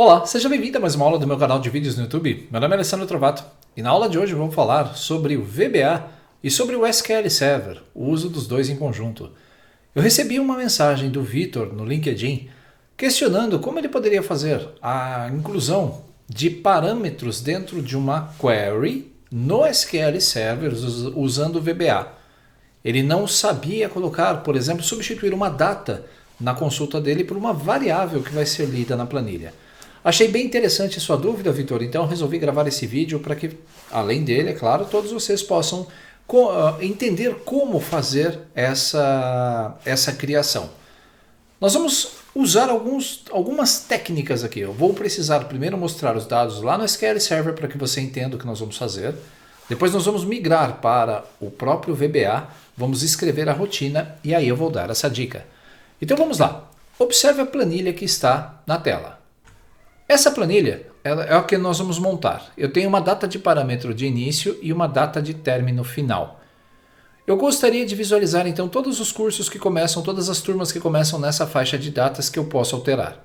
Olá, seja bem-vindo a mais uma aula do meu canal de vídeos no YouTube. Meu nome é Alessandro Trovato e na aula de hoje vamos falar sobre o VBA e sobre o SQL Server, o uso dos dois em conjunto. Eu recebi uma mensagem do Vitor no LinkedIn questionando como ele poderia fazer a inclusão de parâmetros dentro de uma query no SQL Server usando o VBA. Ele não sabia colocar, por exemplo, substituir uma data na consulta dele por uma variável que vai ser lida na planilha. Achei bem interessante a sua dúvida, Vitor, então resolvi gravar esse vídeo para que, além dele, é claro, todos vocês possam entender como fazer essa criação. Nós vamos usar algumas técnicas aqui. Eu vou precisar primeiro mostrar os dados lá no SQL Server para que você entenda o que nós vamos fazer. Depois nós vamos migrar para o próprio VBA, vamos escrever a rotina e aí eu vou dar essa dica. Então vamos lá. Observe a planilha que está na tela. Essa planilha é a que nós vamos montar. Eu tenho uma data de parâmetro de início e uma data de término final. Eu gostaria de visualizar então todos os cursos que começam, todas as turmas que começam nessa faixa de datas que eu posso alterar.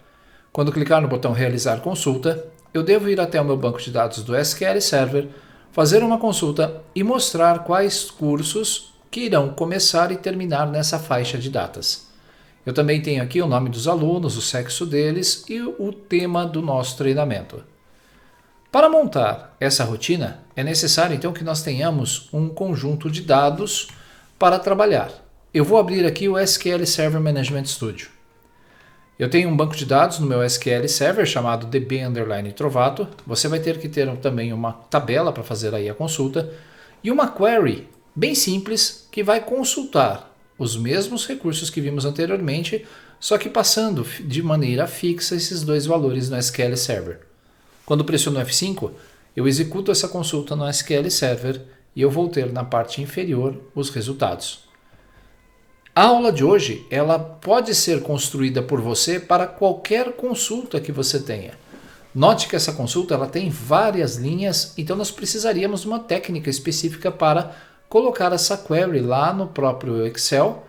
Quando clicar no botão realizar consulta, eu devo ir até o meu banco de dados do SQL Server, fazer uma consulta e mostrar quais cursos que irão começar e terminar nessa faixa de datas. Eu também tenho aqui o nome dos alunos, o sexo deles e o tema do nosso treinamento. Para montar essa rotina, é necessário então que nós tenhamos um conjunto de dados para trabalhar. Eu vou abrir aqui o SQL Server Management Studio. Eu tenho um banco de dados no meu SQL Server chamado db_trovato. Você vai ter que ter também uma tabela para fazer aí a consulta e uma query bem simples que vai consultar os mesmos recursos que vimos anteriormente, só que passando de maneira fixa esses dois valores no SQL Server. Quando pressiono F5, eu executo essa consulta no SQL Server e eu vou ter na parte inferior os resultados. A aula de hoje ela pode ser construída por você para qualquer consulta que você tenha. Note que essa consulta ela tem várias linhas, então nós precisaríamos de uma técnica específica para colocar essa query lá no próprio Excel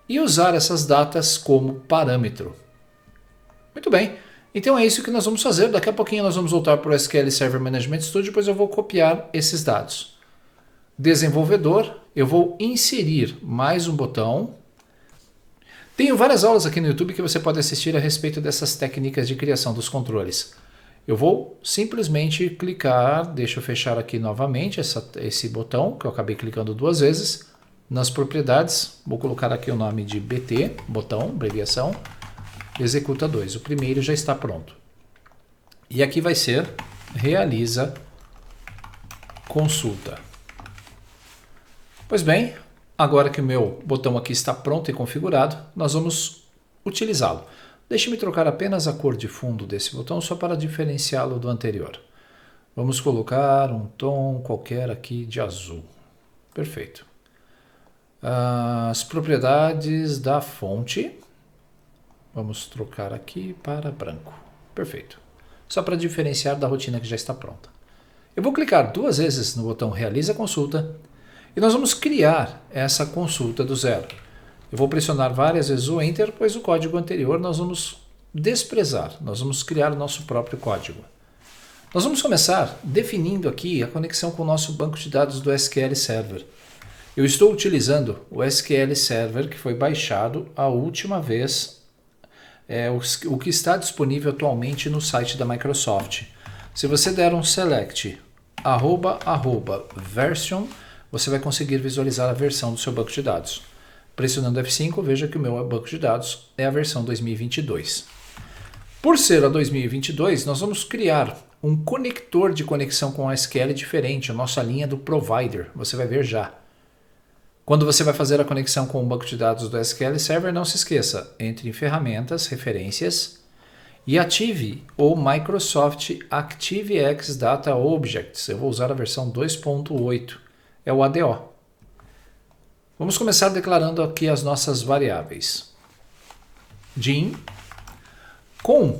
e usar essas datas como parâmetro. Muito bem, então é isso que nós vamos fazer. Daqui a pouquinho nós vamos voltar para o SQL Server Management Studio, depois eu vou copiar esses dados. Desenvolvedor, eu vou inserir mais um botão. Tenho várias aulas aqui no YouTube que você pode assistir a respeito dessas técnicas de criação dos controles. Eu vou simplesmente clicar, deixa eu fechar aqui novamente esse botão, que eu acabei clicando duas vezes. Nas propriedades, vou colocar aqui o nome de BT, botão, abreviação, executa 2. O primeiro já está pronto. E aqui vai ser realiza consulta. Pois bem, agora que o meu botão aqui está pronto e configurado, nós vamos utilizá-lo. Deixe-me trocar apenas a cor de fundo desse botão só para diferenciá-lo do anterior. Vamos colocar um tom qualquer aqui de azul. Perfeito. As propriedades da fonte. Vamos trocar aqui para branco. Perfeito. Só para diferenciar da rotina que já está pronta. Eu vou clicar duas vezes no botão Realiza Consulta e nós vamos criar essa consulta do zero. Eu vou pressionar várias vezes o Enter, pois o código anterior nós vamos desprezar. Nós vamos criar o nosso próprio código. Nós vamos começar definindo aqui a conexão com o nosso banco de dados do SQL Server. Eu estou utilizando o SQL Server que foi baixado a última vez, o que está disponível atualmente no site da Microsoft. Se você der um select @version, você vai conseguir visualizar a versão do seu banco de dados. Pressionando F5, veja que o meu banco de dados é a versão 2022. Por ser a 2022, nós vamos criar um conector de conexão com a SQL diferente, a nossa linha do provider. Você vai ver já. Quando você vai fazer a conexão com o banco de dados do SQL Server, não se esqueça, entre em Ferramentas, Referências e ative o Microsoft ActiveX Data Objects. Eu vou usar a versão 2.8, é o ADO. Vamos começar declarando aqui as nossas variáveis. Din com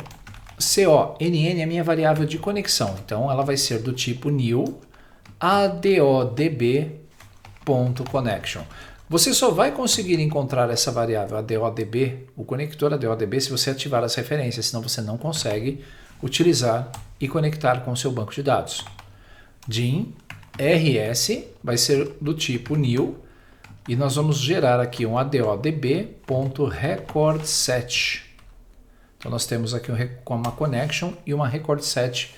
CONN é a minha variável de conexão. Então ela vai ser do tipo new adodb.connection. Você só vai conseguir encontrar essa variável ADODB, o conector ADODB, se você ativar as referências, senão você não consegue utilizar e conectar com o seu banco de dados. Din rs vai ser do tipo new e nós vamos gerar aqui um adodb.recordset. Então nós temos aqui uma connection e uma record set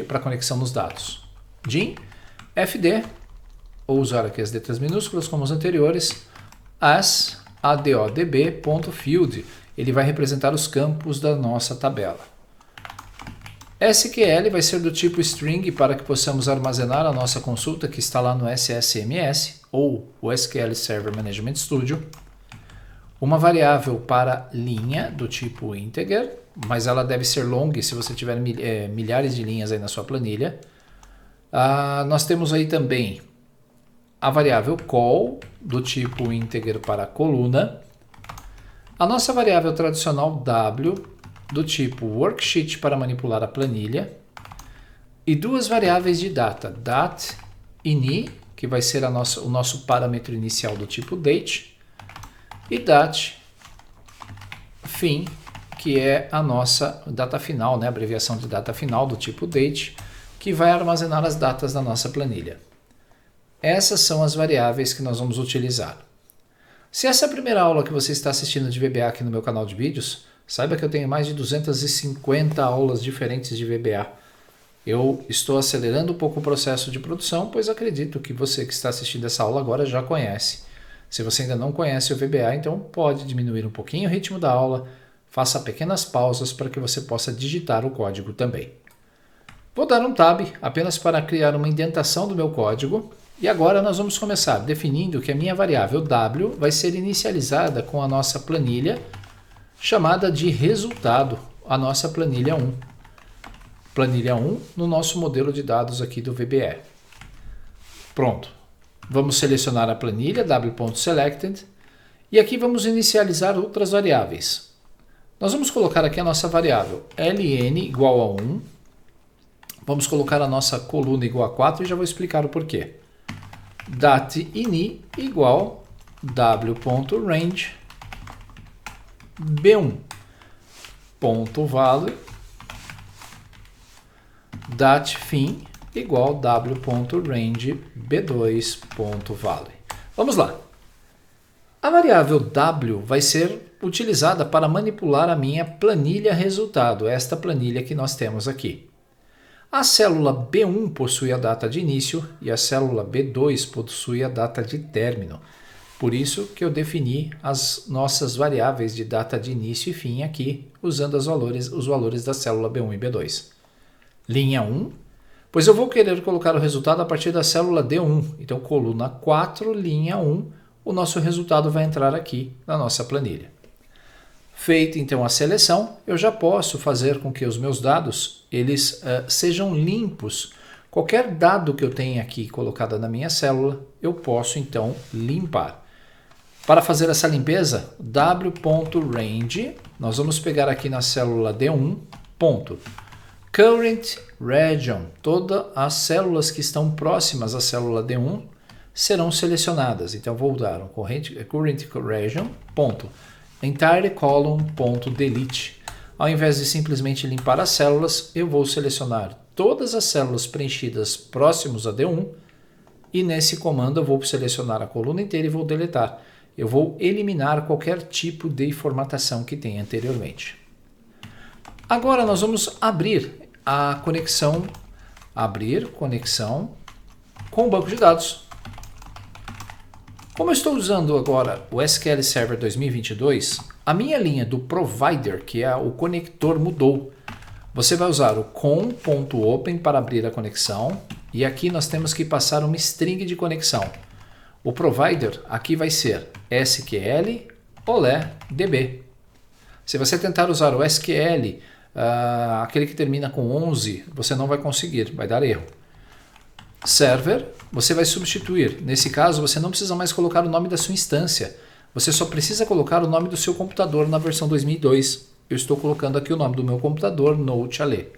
para conexão dos dados. Din fd, ou usar aqui as letras minúsculas como os anteriores, as adodb.field, ele vai representar os campos da nossa tabela. SQL vai ser do tipo string para que possamos armazenar a nossa consulta que está lá no SSMS ou o SQL Server Management Studio. Uma variável para linha do tipo integer, mas ela deve ser long se você tiver milhares de linhas aí na sua planilha. Nós temos aí também a variável call do tipo integer para coluna. A nossa variável tradicional w do tipo worksheet para manipular a planilha. E duas variáveis de data, dat ini, que vai ser o nosso parâmetro inicial do tipo date, e dat fin, que é a nossa data final, né? A abreviação de data final do tipo date, que vai armazenar as datas da nossa planilha. Essas são as variáveis que nós vamos utilizar. Se essa é a primeira aula que você está assistindo de VBA aqui no meu canal de vídeos, saiba que eu tenho mais de 250 aulas diferentes de VBA. Eu estou acelerando um pouco o processo de produção, pois acredito que você que está assistindo essa aula agora já conhece. Se você ainda não conhece o VBA, então pode diminuir um pouquinho o ritmo da aula, faça pequenas pausas para que você possa digitar o código também. Vou dar um tab apenas para criar uma indentação do meu código. E agora nós vamos começar definindo que a minha variável w vai ser inicializada com a nossa planilha chamada de resultado, a nossa planilha 1. Planilha 1 no nosso modelo de dados aqui do VBE. Pronto. Vamos selecionar a planilha w.selected e aqui vamos inicializar outras variáveis. Nós vamos colocar aqui a nossa variável ln igual a 1. Vamos colocar a nossa coluna igual a 4 e já vou explicar o porquê. Dat_ini igual w.range b1.value dat_fin igual w.range b2.value. Vamos lá. A variável w vai ser utilizada para manipular a minha planilha resultado, esta planilha que nós temos aqui. A célula B1 possui a data de início e a célula B2 possui a data de término. Por isso que eu defini as nossas variáveis de data de início e fim aqui, usando os valores da célula B1 e B2. Linha 1, pois eu vou querer colocar o resultado a partir da célula D1. Então, coluna 4, linha 1, o nosso resultado vai entrar aqui na nossa planilha. Feita então a seleção, eu já posso fazer com que os meus dados eles sejam limpos. Qualquer dado que eu tenha aqui colocado na minha célula, eu posso então limpar. Para fazer essa limpeza, w.range, nós vamos pegar aqui na célula D1, current region, todas as células que estão próximas à célula D1 serão selecionadas. Então vou dar um current region, entire column.delete. Ao invés de simplesmente limpar as células, eu vou selecionar todas as células preenchidas próximos a D1 e nesse comando eu vou selecionar a coluna inteira e vou deletar. Eu vou eliminar qualquer tipo de formatação que tenha anteriormente. Agora nós vamos abrir a conexão, com o banco de dados. Como eu estou usando agora o SQL Server 2022, a minha linha do provider, que é o conector, mudou. Você vai usar o com.open para abrir a conexão e aqui nós temos que passar uma string de conexão. O provider aqui vai ser SQL Olé DB. Se você tentar usar o SQL, aquele que termina com 11, você não vai conseguir, vai dar erro. Server, você vai substituir. Nesse caso, você não precisa mais colocar o nome da sua instância. Você só precisa colocar o nome do seu computador na versão 2002. Eu estou colocando aqui o nome do meu computador, Note_Ale.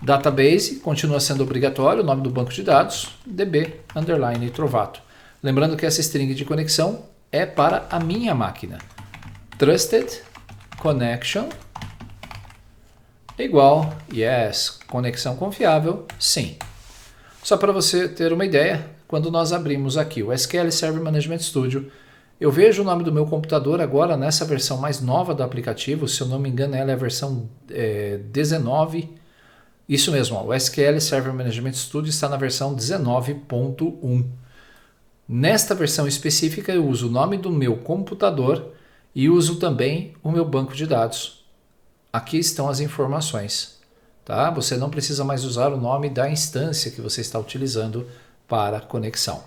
Database, continua sendo obrigatório, o nome do banco de dados, DB_Trovato. Lembrando que essa string de conexão é para a minha máquina. Trusted Connection igual, yes, conexão confiável, sim. Só para você ter uma ideia, quando nós abrimos aqui o SQL Server Management Studio, eu vejo o nome do meu computador agora nessa versão mais nova do aplicativo, se eu não me engano ela é a versão 19. Isso mesmo, ó, o SQL Server Management Studio está na versão 19.1. Nesta versão específica eu uso o nome do meu computador e uso também o meu banco de dados. Aqui estão as informações. Tá? Você não precisa mais usar o nome da instância que você está utilizando para a conexão.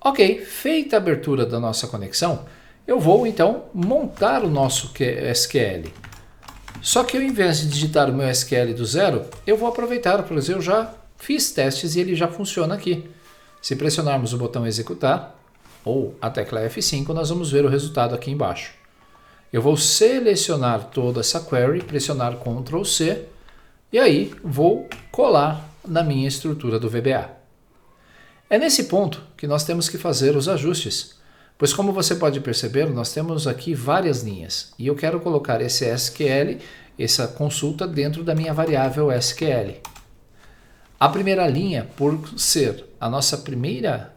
Ok, feita a abertura da nossa conexão, eu vou então montar o nosso SQL. Só que ao invés de digitar o meu SQL do zero, eu vou aproveitar, pois eu já fiz testes e ele já funciona aqui. Se pressionarmos o botão executar, ou a tecla F5, nós vamos ver o resultado aqui embaixo. Eu vou selecionar toda essa query, pressionar Ctrl C, e aí vou colar na minha estrutura do VBA. É nesse ponto que nós temos que fazer os ajustes, pois como você pode perceber, nós temos aqui várias linhas, e eu quero colocar esse SQL, essa consulta, dentro da minha variável SQL. A primeira linha, por ser a nossa primeira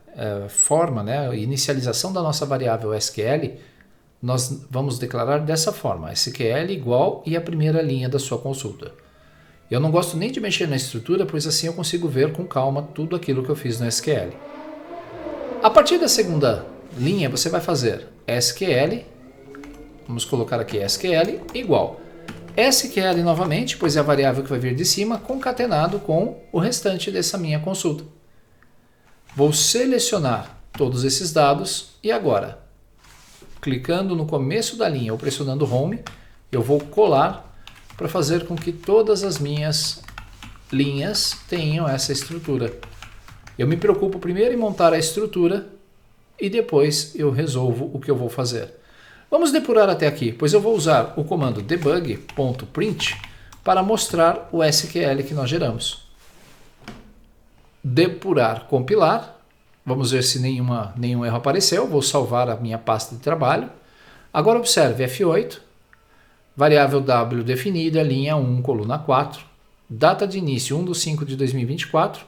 forma, né, inicialização da nossa variável SQL, nós vamos declarar dessa forma, SQL igual e a primeira linha da sua consulta. Eu não gosto nem de mexer na estrutura, pois assim eu consigo ver com calma tudo aquilo que eu fiz no SQL. A partir da segunda linha, você vai fazer SQL, vamos colocar aqui SQL, igual. SQL novamente, pois é a variável que vai vir de cima, concatenado com o restante dessa minha consulta. Vou selecionar todos esses dados e agora, clicando no começo da linha ou pressionando Home, eu vou colar para fazer com que todas as minhas linhas tenham essa estrutura. Eu me preocupo primeiro em montar a estrutura e depois eu resolvo o que eu vou fazer. Vamos depurar até aqui, pois eu vou usar o comando debug.print para mostrar o SQL que nós geramos. Depurar, compilar. Vamos ver se nenhum erro apareceu. Vou salvar a minha pasta de trabalho. Agora observe F8. Variável W definida, linha 1, coluna 4. Data de início 1/5/2024.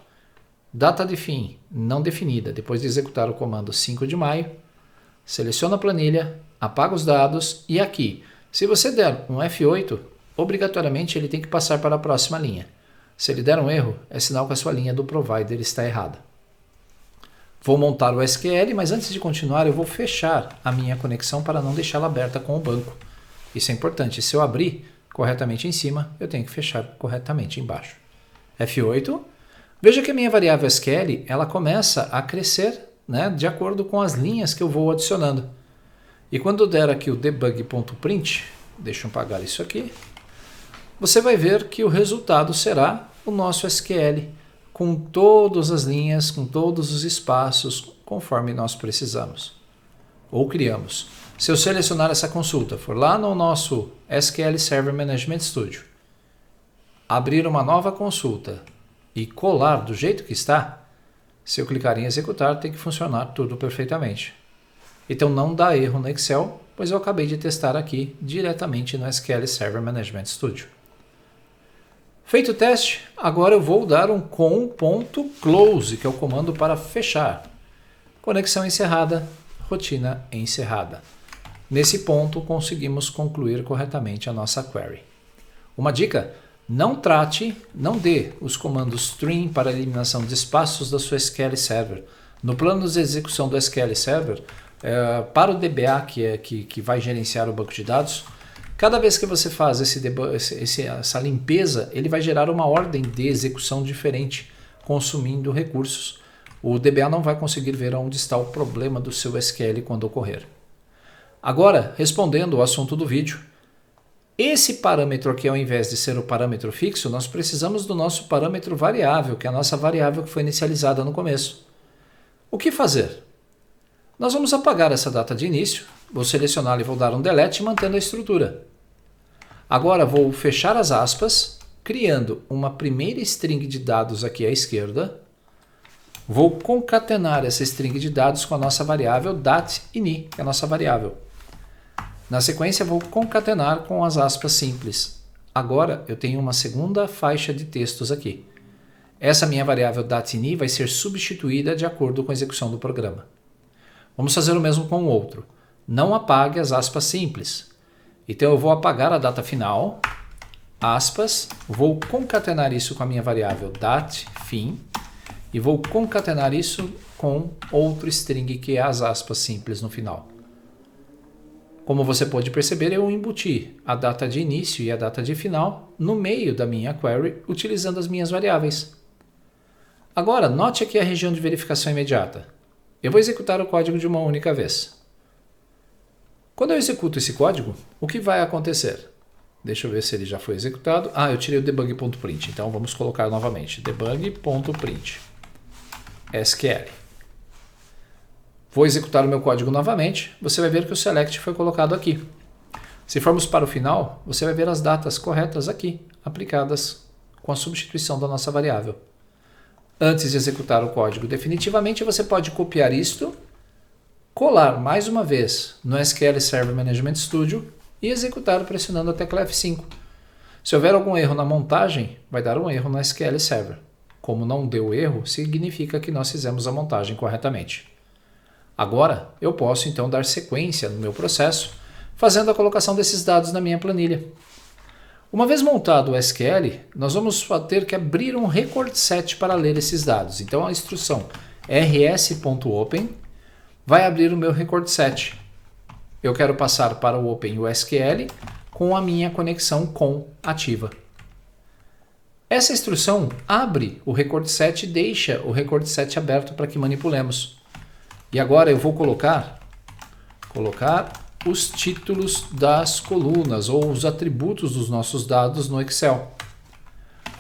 Data de fim não definida. Depois de executar o comando 5 de maio. Seleciona a planilha, apaga os dados e aqui, se você der um F8, obrigatoriamente ele tem que passar para a próxima linha. Se ele der um erro, é sinal que a sua linha do provider está errada. Vou montar o SQL, mas antes de continuar eu vou fechar a minha conexão para não deixá-la aberta com o banco. Isso é importante, se eu abrir corretamente em cima, eu tenho que fechar corretamente embaixo. F8, veja que a minha variável SQL ela começa a crescer, né, de acordo com as linhas que eu vou adicionando. E quando eu der aqui o debug.print, deixa eu apagar isso aqui, você vai ver que o resultado será o nosso SQL, com todas as linhas, com todos os espaços, conforme nós precisamos, ou criamos. Se eu selecionar essa consulta, for lá no nosso SQL Server Management Studio, abrir uma nova consulta e colar do jeito que está, se eu clicar em executar, tem que funcionar tudo perfeitamente. Então não dá erro no Excel, pois eu acabei de testar aqui diretamente no SQL Server Management Studio. Feito o teste, agora eu vou dar um com.close, que é o comando para fechar. Conexão encerrada, rotina encerrada. Nesse ponto, conseguimos concluir corretamente a nossa query. Uma dica, não dê os comandos stream para eliminação de espaços da sua SQL Server. No plano de execução do SQL Server, para o DBA, que vai gerenciar o banco de dados, cada vez que você faz essa limpeza, ele vai gerar uma ordem de execução diferente, consumindo recursos. O DBA não vai conseguir ver onde está o problema do seu SQL quando ocorrer. Agora, respondendo ao assunto do vídeo, esse parâmetro aqui, ao invés de ser o parâmetro fixo, nós precisamos do nosso parâmetro variável, que é a nossa variável que foi inicializada no começo. O que fazer? Nós vamos apagar essa data de início, vou selecioná-la e vou dar um delete, mantendo a estrutura. Agora vou fechar as aspas, criando uma primeira string de dados aqui à esquerda. Vou concatenar essa string de dados com a nossa variável dat_ini, que é a nossa variável. Na sequência, vou concatenar com as aspas simples. agora eu tenho uma segunda faixa de textos aqui. Essa minha variável datIni vai ser substituída de acordo com a execução do programa. Vamos fazer o mesmo com o outro. Não apague as aspas simples. Então eu vou apagar a data final, aspas, vou concatenar isso com a minha variável datFim e vou concatenar isso com outro string que é as aspas simples no final. Como você pode perceber, eu embuti a data de início e a data de final no meio da minha query utilizando as minhas variáveis. Agora, note aqui a região de verificação imediata. Eu vou executar o código de uma única vez. Quando eu executo esse código, o que vai acontecer? Deixa eu ver se ele já foi executado. Eu tirei o debug.print, então vamos colocar novamente. Debug.print. SQL. Vou executar o meu código novamente. Você vai ver que o select foi colocado aqui. Se formos para o final, você vai ver as datas corretas aqui, aplicadas com a substituição da nossa variável. Antes de executar o código definitivamente, você pode copiar isto, colar mais uma vez no SQL Server Management Studio e executar pressionando a tecla F5. Se houver algum erro na montagem, vai dar um erro no SQL Server. Como não deu erro, significa que nós fizemos a montagem corretamente. Agora, eu posso então dar sequência no meu processo, fazendo a colocação desses dados na minha planilha. Uma vez montado o SQL, nós vamos ter que abrir um record set para ler esses dados. Então a instrução rs.open vai abrir o meu record set. Eu quero passar para o Open SQL com a minha conexão com ativa. Essa instrução abre o record set e deixa o record set aberto para que manipulemos. E agora eu vou colocar os títulos das colunas ou os atributos dos nossos dados no Excel.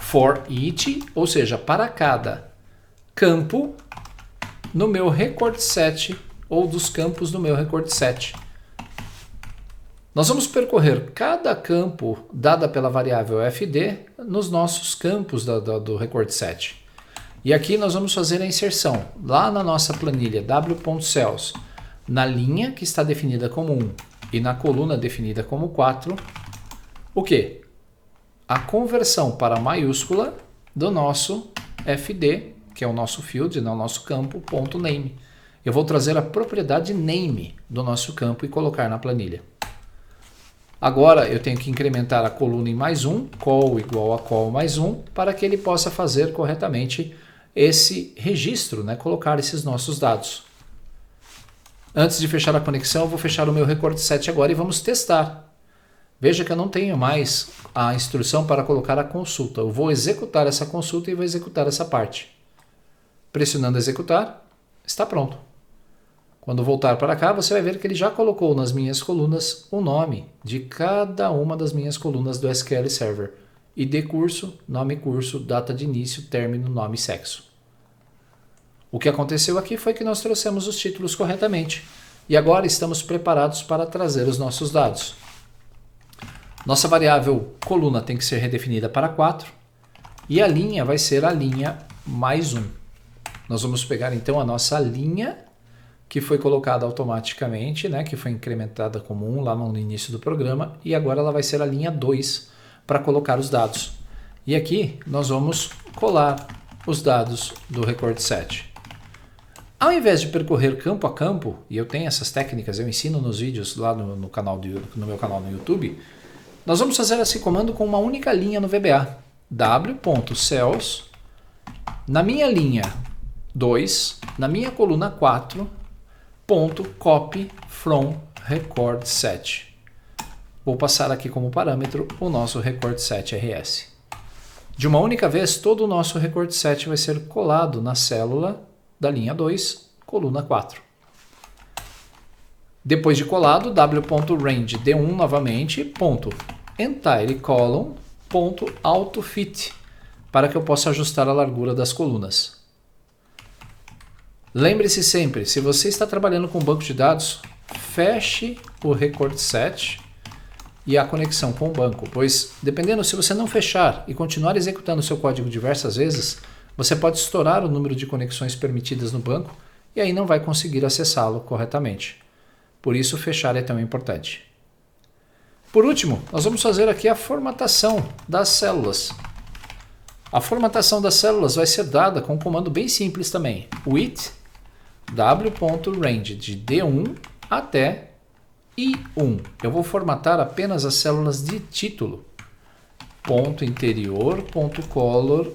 For each, ou seja, para cada campo no meu record set ou dos campos no meu record set. Nós vamos percorrer cada campo dada pela variável fd nos nossos campos do record set. E aqui nós vamos fazer a inserção lá na nossa planilha w.cells, na linha que está definida como 1 e na coluna definida como 4, o quê? A conversão para maiúscula do nosso fd, que é o nosso field, o nosso campo, .name. Eu vou trazer a propriedade name do nosso campo e colocar na planilha. Agora eu tenho que incrementar a coluna em mais 1, call igual a call mais 1, para que ele possa fazer corretamente esse registro, colocar esses nossos dados. Antes de fechar a conexão, eu vou fechar o meu record set agora e vamos testar. Veja que eu não tenho mais a instrução para colocar a consulta. Eu vou executar essa consulta e vou executar essa parte. Pressionando executar, está pronto. Quando voltar para cá, você vai ver que ele já colocou nas minhas colunas o nome de cada uma das minhas colunas do SQL Server. ID curso, nome curso, data de início, término, nome e sexo. O que aconteceu aqui foi que nós trouxemos os títulos corretamente. E agora estamos preparados para trazer os nossos dados. Nossa variável coluna tem que ser redefinida para 4. E a linha vai ser a linha mais 1. Nós vamos pegar então a nossa linha que foi colocada automaticamente, que foi incrementada como 1 lá no início do programa, e agora ela vai ser a linha 2 para colocar os dados. E aqui nós vamos colar os dados do record set. Ao invés de percorrer campo a campo, e eu tenho essas técnicas, eu ensino nos vídeos lá no meu canal no YouTube, nós vamos fazer esse comando com uma única linha no VBA. w.cells, na minha linha 2, na minha coluna 4, .copy from record set. Vou passar aqui como parâmetro o nosso record set rs. De uma única vez, todo o nosso record set vai ser colado na célula da linha 2, coluna 4. Depois de colado, w.range d1 novamente, .entire column, .autofit, para que eu possa ajustar a largura das colunas. Lembre-se sempre, se você está trabalhando com banco de dados, feche o record set e a conexão com o banco, pois dependendo, se você não fechar e continuar executando o seu código diversas vezes, você pode estourar o número de conexões permitidas no banco e aí não vai conseguir acessá-lo corretamente. Por isso, fechar é tão importante. Por último, nós vamos fazer aqui a formatação das células. A formatação das células vai ser dada com um comando bem simples também. With w.range de D1 até I1. Eu vou formatar apenas as células de título. Ponto interior, ponto color,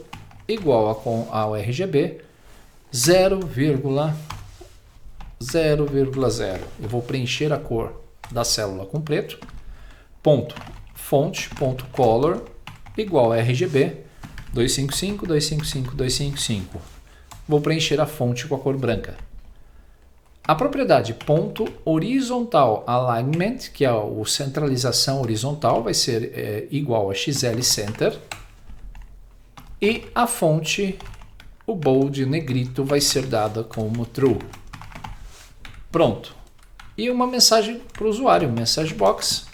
igual ao RGB, 0,0,0. Eu vou preencher a cor da célula com preto. Ponto fonte, ponto color, igual a RGB, 255, 255, 255. Vou preencher a fonte com a cor branca. A propriedade ponto horizontal alignment, que é a centralização horizontal, vai ser igual a XL center. E a fonte, o bold negrito, vai ser dada como true. Pronto. E uma mensagem para o usuário, message box,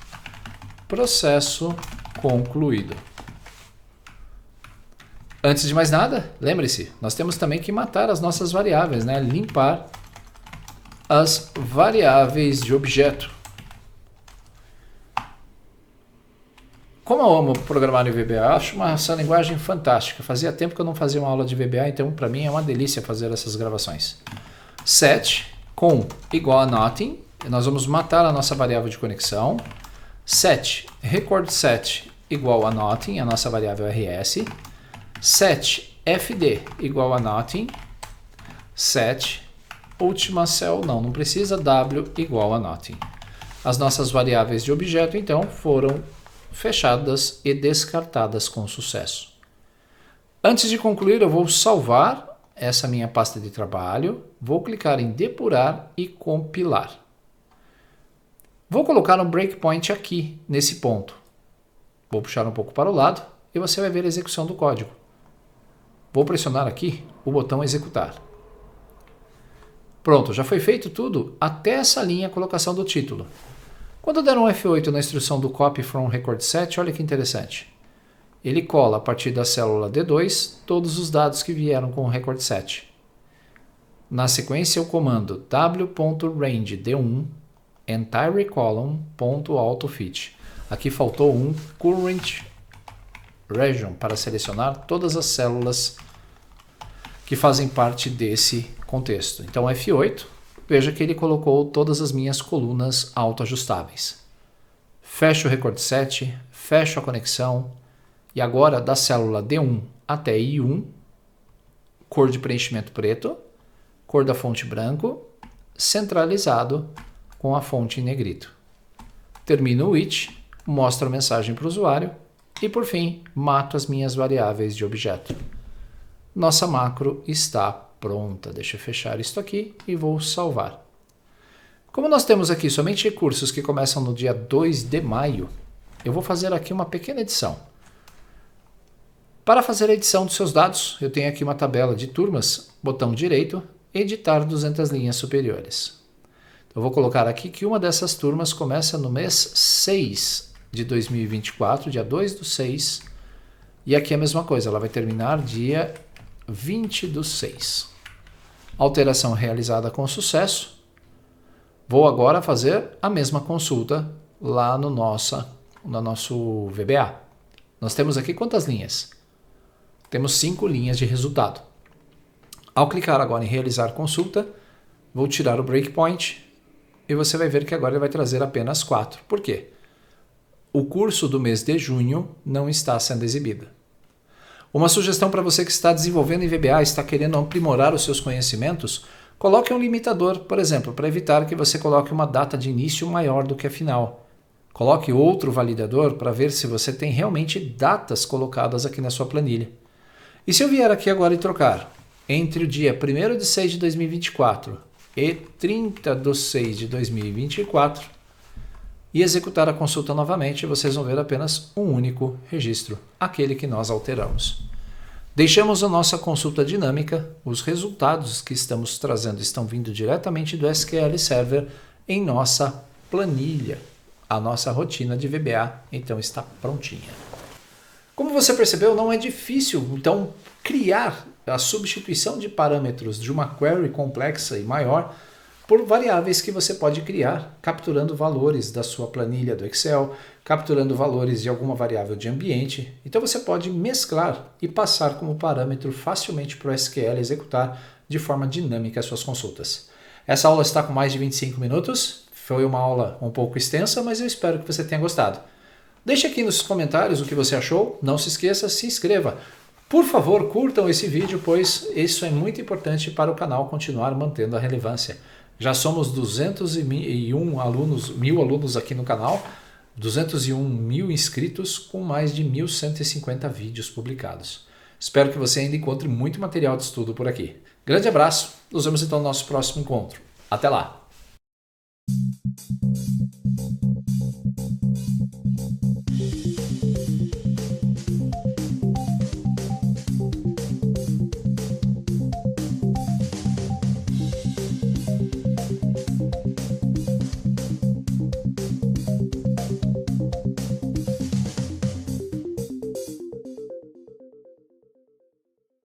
processo concluído. Antes de mais nada, lembre-se, nós temos também que matar as nossas variáveis, né? Limpar as variáveis de objeto. Como eu amo programar em VBA, acho essa linguagem fantástica. Fazia tempo que eu não fazia uma aula de VBA, então para mim é uma delícia fazer essas gravações. Set com igual a nothing, nós vamos matar a nossa variável de conexão. Set record set igual a nothing, a nossa variável RS. Set fd igual a nothing. Set última cell, não precisa, w igual a nothing. As nossas variáveis de objeto, então, foram fechadas e descartadas com sucesso. Antes de concluir, eu vou salvar essa minha pasta de trabalho, vou clicar em depurar e compilar. Vou colocar um breakpoint aqui, nesse ponto. Vou puxar um pouco para o lado e você vai ver a execução do código. Vou pressionar aqui o botão executar. Pronto, já foi feito tudo até essa linha colocação do título. Quando der um F8 na instrução do copy from record set, olha que interessante. Ele cola a partir da célula D2 todos os dados que vieram com o record set. Na sequência, o comando w.range D1 entire column.autofit. Aqui faltou um current region para selecionar todas as células que fazem parte desse contexto. Então F8, veja que ele colocou todas as minhas colunas autoajustáveis. Fecho o record set, fecho a conexão e agora da célula D1 até I1, cor de preenchimento preto, cor da fonte branco, centralizado com a fonte em negrito. Termino o it, mostro a mensagem para o usuário e por fim mato as minhas variáveis de objeto. Nossa macro está pronta. Deixa eu fechar isto aqui e vou salvar. Como nós temos aqui somente recursos que começam no dia 2 de maio, eu vou fazer aqui uma pequena edição. Para fazer a edição dos seus dados, eu tenho aqui uma tabela de turmas, botão direito, editar 200 linhas superiores. Eu vou colocar aqui que uma dessas turmas começa no mês 6 de 2024, dia 2/6, e aqui é a mesma coisa, ela vai terminar dia 20/6. Alteração realizada com sucesso. Vou agora fazer a mesma consulta lá no nosso VBA. Nós temos aqui quantas linhas? Temos 5 linhas de resultado. Ao clicar agora em realizar consulta, vou tirar o breakpoint e você vai ver que agora ele vai trazer apenas 4. Por quê? O curso do mês de junho não está sendo exibido. Uma sugestão para você que está desenvolvendo em VBA e está querendo aprimorar os seus conhecimentos, coloque um limitador, por exemplo, para evitar que você coloque uma data de início maior do que a final. Coloque outro validador para ver se você tem realmente datas colocadas aqui na sua planilha. E se eu vier aqui agora e trocar entre o dia 1º de 6 de 2024 e 30/6 de 2024 e executar a consulta novamente, vocês vão ver apenas um único registro, aquele que nós alteramos. Deixamos a nossa consulta dinâmica, os resultados que estamos trazendo estão vindo diretamente do SQL Server em nossa planilha. A nossa rotina de VBA, então, está prontinha. Como você percebeu, não é difícil, então, criar a substituição de parâmetros de uma query complexa e maior por variáveis que você pode criar, capturando valores da sua planilha do Excel, capturando valores de alguma variável de ambiente. Então você pode mesclar e passar como parâmetro facilmente para o SQL executar de forma dinâmica as suas consultas. Essa aula está com mais de 25 minutos, foi uma aula um pouco extensa, mas eu espero que você tenha gostado. Deixe aqui nos comentários o que você achou, não se esqueça, se inscreva. Por favor, curtam esse vídeo, pois isso é muito importante para o canal continuar mantendo a relevância. Já somos 201 alunos, 1000 alunos aqui no canal, 201 mil inscritos com mais de 1150 vídeos publicados. Espero que você ainda encontre muito material de estudo por aqui. Grande abraço, nos vemos então no nosso próximo encontro. Até lá!